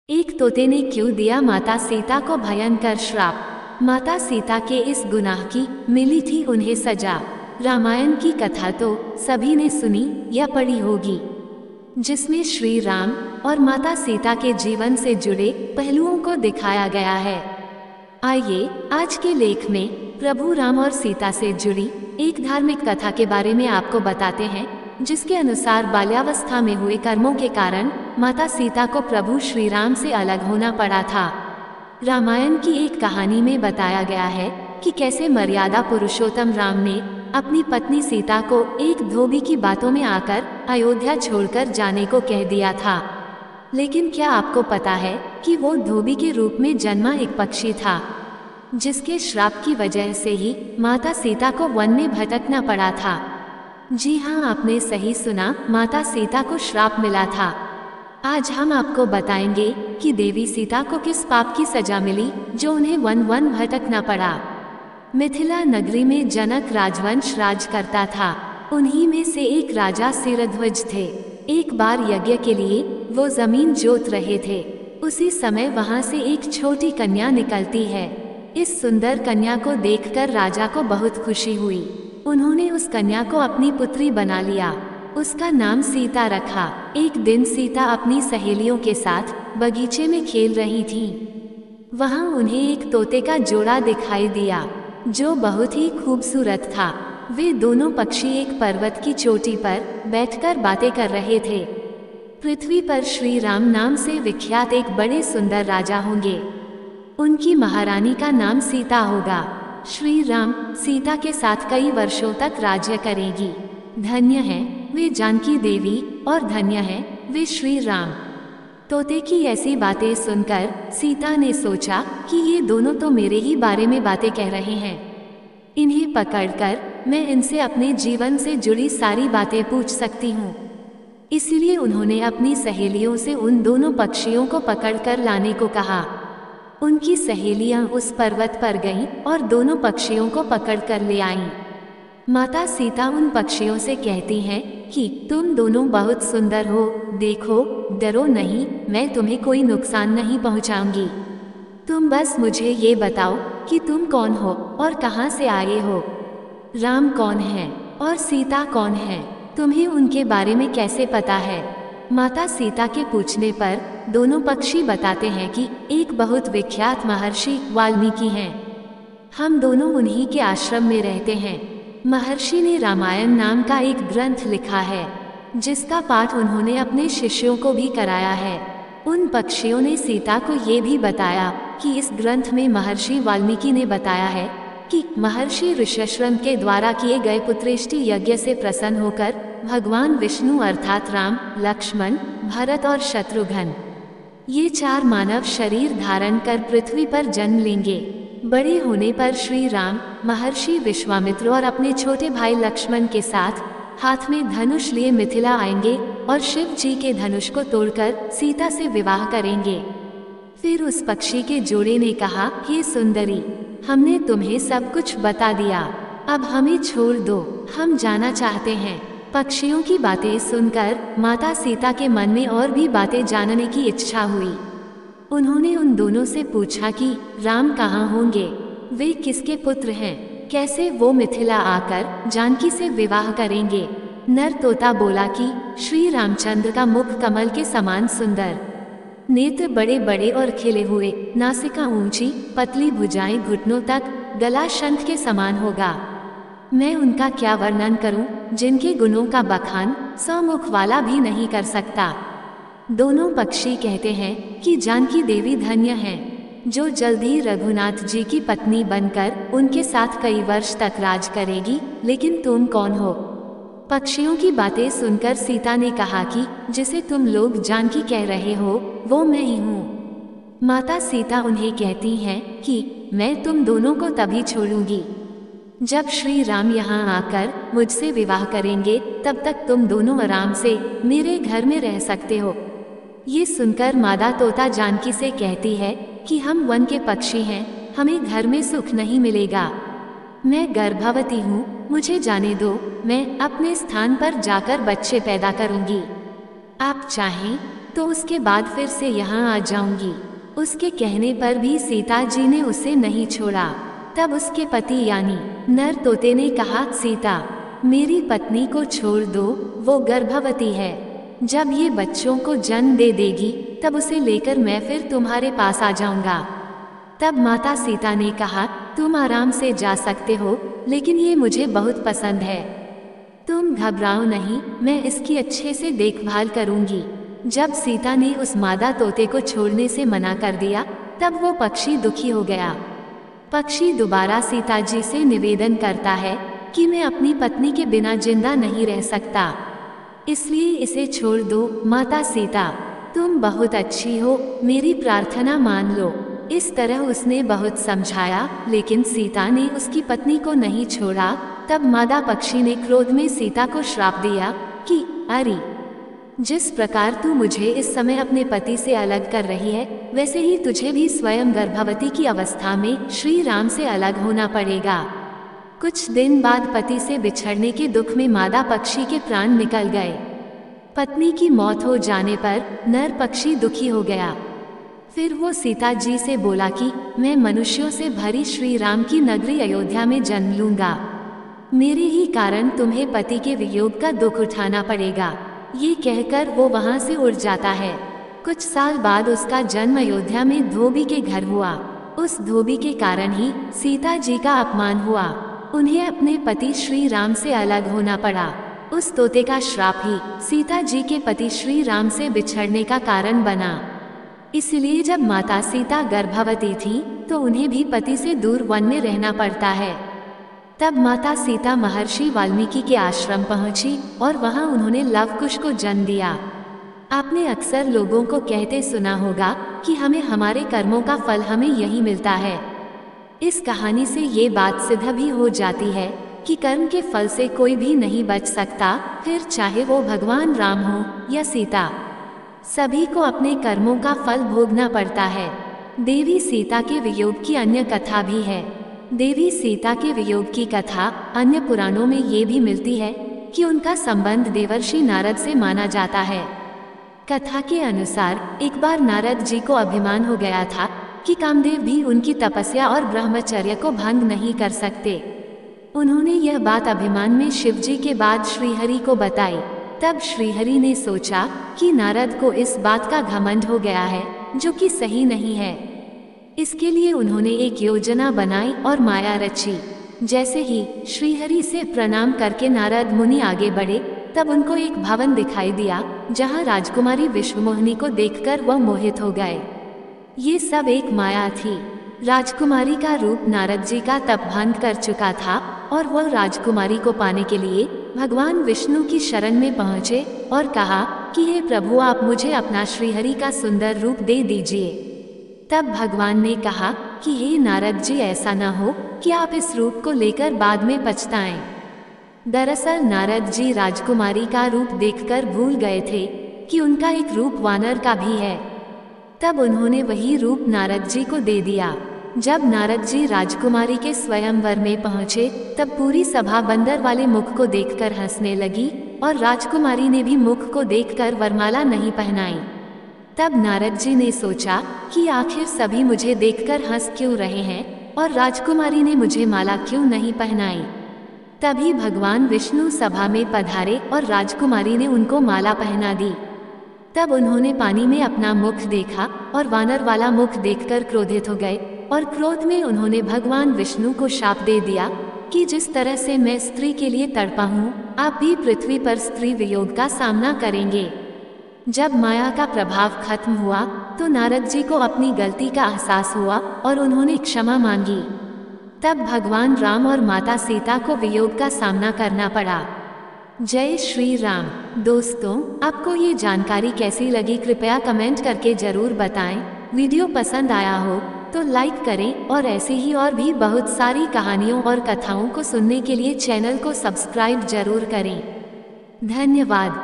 एक तोते ने क्यों दिया माता सीता को भयंकर श्राप। माता सीता के इस गुनाह की मिली थी उन्हें सजा। रामायण की कथा तो सभी ने सुनी या पढ़ी होगी, जिसमें श्री राम और माता सीता के जीवन से जुड़े पहलुओं को दिखाया गया है। आइए आज के लेख में प्रभु राम और सीता से जुड़ी एक धार्मिक कथा के बारे में आपको बताते हैं, जिसके अनुसार बाल्यावस्था में हुए कर्मों के कारण माता सीता को प्रभु श्री राम से अलग होना पड़ा था। रामायण की एक कहानी में बताया गया है कि कैसे मर्यादा पुरुषोत्तम राम ने अपनी पत्नी सीता को एक धोबी की बातों में आकर अयोध्या छोड़कर जाने को कह दिया था। लेकिन क्या आपको पता है कि वो धोबी के रूप में जन्मा एक पक्षी था, जिसके श्राप की वजह से ही माता सीता को वन में भटकना पड़ा था। जी हाँ, आपने सही सुना, माता सीता को श्राप मिला था। आज हम आपको बताएंगे कि देवी सीता को किस पाप की सजा मिली जो उन्हें वन भटकना पड़ा। मिथिला नगरी में जनक राजवंश राज करता था। उन्हीं में से एक राजा सिरध्वज थे। एक बार यज्ञ के लिए वो जमीन जोत रहे थे। उसी समय वहां से एक छोटी कन्या निकलती है। इस सुंदर कन्या को देखकर राजा को बहुत खुशी हुई। उन्होंने उस कन्या को अपनी पुत्री बना लिया। उसका नाम सीता रखा। एक दिन सीता अपनी सहेलियों के साथ बगीचे में खेल रही थी। वहां उन्हें एक तोते का जोड़ा दिखाई दिया, जो बहुत ही खूबसूरत था। वे दोनों पक्षी एक पर्वत की चोटी पर बैठकर बातें कर रहे थे। पृथ्वी पर श्री राम नाम से विख्यात एक बड़े सुंदर राजा होंगे। उनकी महारानी का नाम सीता होगा। श्री राम सीता के साथ कई वर्षों तक राज्य करेगी। धन्य है वे जानकी देवी और धन्य है वे श्री राम। तोते की ऐसी बातें सुनकर सीता ने सोचा कि ये दोनों तो मेरे ही बारे में बातें कह रहे हैं। इन्हें पकड़कर मैं इनसे अपने जीवन से जुड़ी सारी बातें पूछ सकती हूँ। इसलिए उन्होंने अपनी सहेलियों से उन दोनों पक्षियों को पकड़कर लाने को कहा। उनकी सहेलियां उस पर्वत पर गईं और दोनों पक्षियों को पकड़कर ले आईं। माता सीता उन पक्षियों से कहती हैं कि तुम दोनों बहुत सुंदर हो, देखो, डरो नहीं, मैं तुम्हें कोई नुकसान नहीं पहुंचाऊंगी। तुम बस मुझे ये बताओ कि तुम कौन हो और कहां से आए हो। राम कौन है और सीता कौन है, तुम्हें उनके बारे में कैसे पता है। माता सीता के पूछने पर दोनों पक्षी बताते हैं कि एक बहुत विख्यात महर्षि वाल्मीकि हैं। हम दोनों उन्हीं के आश्रम में रहते हैं। महर्षि ने रामायण नाम का एक ग्रंथ लिखा है, जिसका पाठ उन्होंने अपने शिष्यों को भी कराया है। उन पक्षियों ने सीता को ये भी बताया कि इस ग्रंथ में महर्षि वाल्मीकि ने बताया है कि महर्षि ऋष्यशृंग के द्वारा किए गए पुत्रेष्टि यज्ञ से प्रसन्न होकर भगवान विष्णु अर्थात राम, लक्ष्मण, भरत और शत्रुघ्न ये चार मानव शरीर धारण कर पृथ्वी पर जन्म लेंगे। बड़े होने पर श्री राम महर्षि विश्वामित्र और अपने छोटे भाई लक्ष्मण के साथ हाथ में धनुष लिए मिथिला आएंगे और शिव जी के धनुष को तोड़कर सीता से विवाह करेंगे। फिर उस पक्षी के जोड़े ने कहा, हे सुंदरी, हमने तुम्हें सब कुछ बता दिया, अब हमें छोड़ दो, हम जाना चाहते हैं। पक्षियों की बातें सुनकर माता सीता के मन में और भी बातें जानने की इच्छा हुई। उन्होंने उन दोनों से पूछा कि राम कहाँ होंगे, वे किसके पुत्र हैं, कैसे वो मिथिला आकर जानकी से विवाह करेंगे। नर तोता बोला कि श्री रामचंद्र का मुख कमल के समान सुंदर, नेत्र बड़े बड़े और खिले हुए, नासिका ऊंची, पतली भुजाएं घुटनों तक, गला शंख के समान होगा। मैं उनका क्या वर्णन करूं, जिनके गुणों का बखान 100 मुख वाला भी नहीं कर सकता। दोनों पक्षी कहते हैं कि जानकी देवी धन्य हैं, जो जल्द ही रघुनाथ जी की पत्नी बनकर उनके साथ कई वर्ष तक राज करेगी। लेकिन तुम कौन हो। पक्षियों की बातें सुनकर सीता ने कहा कि जिसे तुम लोग जानकी कह रहे हो वो मैं ही हूँ। माता सीता उन्हें कहती हैं कि मैं तुम दोनों को तभी छोड़ूंगी जब श्री राम यहाँ आकर मुझसे विवाह करेंगे, तब तक तुम दोनों आराम से मेरे घर में रह सकते हो। ये सुनकर मादा तोता जानकी से कहती है कि हम वन के पक्षी हैं, हमें घर में सुख नहीं मिलेगा। मैं गर्भवती हूँ, मुझे जाने दो, मैं अपने स्थान पर जाकर बच्चे पैदा करूँगी। आप चाहें तो उसके बाद फिर से यहाँ आ जाऊंगी। उसके कहने पर भी सीता जी ने उसे नहीं छोड़ा। तब उसके पति यानी नर तोते ने कहा, सीता मेरी पत्नी को छोड़ दो, वो गर्भवती है। जब ये बच्चों को जन्म दे देगी तब उसे लेकर मैं फिर तुम्हारे पास आ जाऊंगा। तब माता सीता ने कहा, तुम आराम से जा सकते हो, लेकिन ये मुझे बहुत पसंद है। तुम घबराओ नहीं, मैं इसकी अच्छे से देखभाल करूंगी। जब सीता ने उस मादा तोते को छोड़ने से मना कर दिया तब वो पक्षी दुखी हो गया। पक्षी दोबारा सीता जी से निवेदन करता है कि मैं अपनी पत्नी के बिना जिंदा नहीं रह सकता, इसलिए इसे छोड़ दो। माता सीता तुम बहुत अच्छी हो, मेरी प्रार्थना मान लो। इस तरह उसने बहुत समझाया, लेकिन सीता ने उसकी पत्नी को नहीं छोड़ा। तब मादा पक्षी ने क्रोध में सीता को श्राप दिया कि अरे, जिस प्रकार तू मुझे इस समय अपने पति से अलग कर रही है, वैसे ही तुझे भी स्वयं गर्भवती की अवस्था में श्री राम से अलग होना पड़ेगा। कुछ दिन बाद पति से बिछड़ने के दुख में मादा पक्षी के प्राण निकल गए। पत्नी की मौत हो जाने पर नर पक्षी दुखी हो गया। फिर वो सीता जी से बोला कि मैं मनुष्यों से भरी श्री राम की नगरी अयोध्या में जन्म लूंगा। मेरे ही कारण तुम्हें पति के वियोग का दुख उठाना पड़ेगा। ये कहकर वो वहां से उड़ जाता है। कुछ साल बाद उसका जन्म अयोध्या में धोबी के घर हुआ। उस धोबी के कारण ही सीता जी का अपमान हुआ। उन्हें अपने पति श्री राम से अलग होना पड़ा। उस तोते का श्राप ही सीता जी के पति श्री राम से बिछड़ने का कारण बना। इसलिए जब माता सीता गर्भवती थी तो उन्हें भी पति से दूर वन में रहना पड़ता है। तब माता सीता महर्षि वाल्मीकि के आश्रम पहुंची और वहां उन्होंने लवकुश को जन्म दिया। आपने अक्सर लोगों को कहते सुना होगा कि हमें हमारे कर्मों का फल हमें यही मिलता है। इस कहानी से ये बात सिद्ध भी हो जाती है कि कर्म के फल से कोई भी नहीं बच सकता, फिर चाहे वो भगवान राम हो या सीता, सभी को अपने कर्मों का फल भोगना पड़ता है। देवी सीता के वियोग की अन्य कथा भी है। देवी सीता के वियोग की कथा अन्य पुराणों में ये भी मिलती है कि उनका संबंध देवर्षि नारद से माना जाता है। कथा के अनुसार एक बार नारद जी को अभिमान हो गया था कि कामदेव भी उनकी तपस्या और ब्रह्मचर्य को भंग नहीं कर सकते। उन्होंने यह बात अभिमान में शिव जी के बाद श्रीहरि को बताई। तब श्रीहरि ने सोचा कि नारद को इस बात का घमंड हो गया है, जो कि सही नहीं है। इसके लिए उन्होंने एक योजना बनाई और माया रची। जैसे ही श्रीहरि से प्रणाम करके नारद मुनि आगे बढ़े, तब उनको एक भवन दिखाई दिया जहां राजकुमारी विश्वमोहिनी को देखकर वह मोहित हो गए। ये सब एक माया थी। राजकुमारी का रूप नारद जी का तप भंग कर चुका था और वह राजकुमारी को पाने के लिए भगवान विष्णु की शरण में पहुँचे और कहा कि हे प्रभु, आप मुझे अपना श्रीहरि का सुंदर रूप दे दीजिए। तब भगवान ने कहा कि हे नारद जी, ऐसा न हो कि आप इस रूप को लेकर बाद में पछताएं। दरअसल नारद जी राजकुमारी का रूप देखकर भूल गए थे कि उनका एक रूप वानर का भी है। तब उन्होंने वही रूप नारद जी को दे दिया। जब नारद जी राजकुमारी के स्वयंवर में पहुंचे, तब पूरी सभा बंदर वाले मुख को देखकर हंसने लगी और राजकुमारी ने भी मुख को देखकर वरमाला नहीं पहनाई। तब नारद जी ने सोचा कि आखिर सभी मुझे देखकर हंस क्यों रहे हैं और राजकुमारी ने मुझे माला क्यों नहीं पहनाई। तभी भगवान विष्णु सभा में पधारे और राजकुमारी ने उनको माला पहना दी। तब उन्होंने पानी में अपना मुख देखा और वानर वाला मुख देखकर क्रोधित हो गए और क्रोध में उन्होंने भगवान विष्णु को शाप दे दिया कि जिस तरह से मैं स्त्री के लिए तड़पा हूँ, आप भी पृथ्वी पर स्त्री वियोग का सामना करेंगे। जब माया का प्रभाव खत्म हुआ तो नारद जी को अपनी गलती का एहसास हुआ और उन्होंने क्षमा मांगी। तब भगवान राम और माता सीता को वियोग का सामना करना पड़ा। जय श्री राम। दोस्तों, आपको ये जानकारी कैसी लगी कृपया कमेंट करके जरूर बताएं। वीडियो पसंद आया हो तो लाइक करें और ऐसी ही और भी बहुत सारी कहानियों और कथाओं को सुनने के लिए चैनल को सब्सक्राइब जरूर करें। धन्यवाद।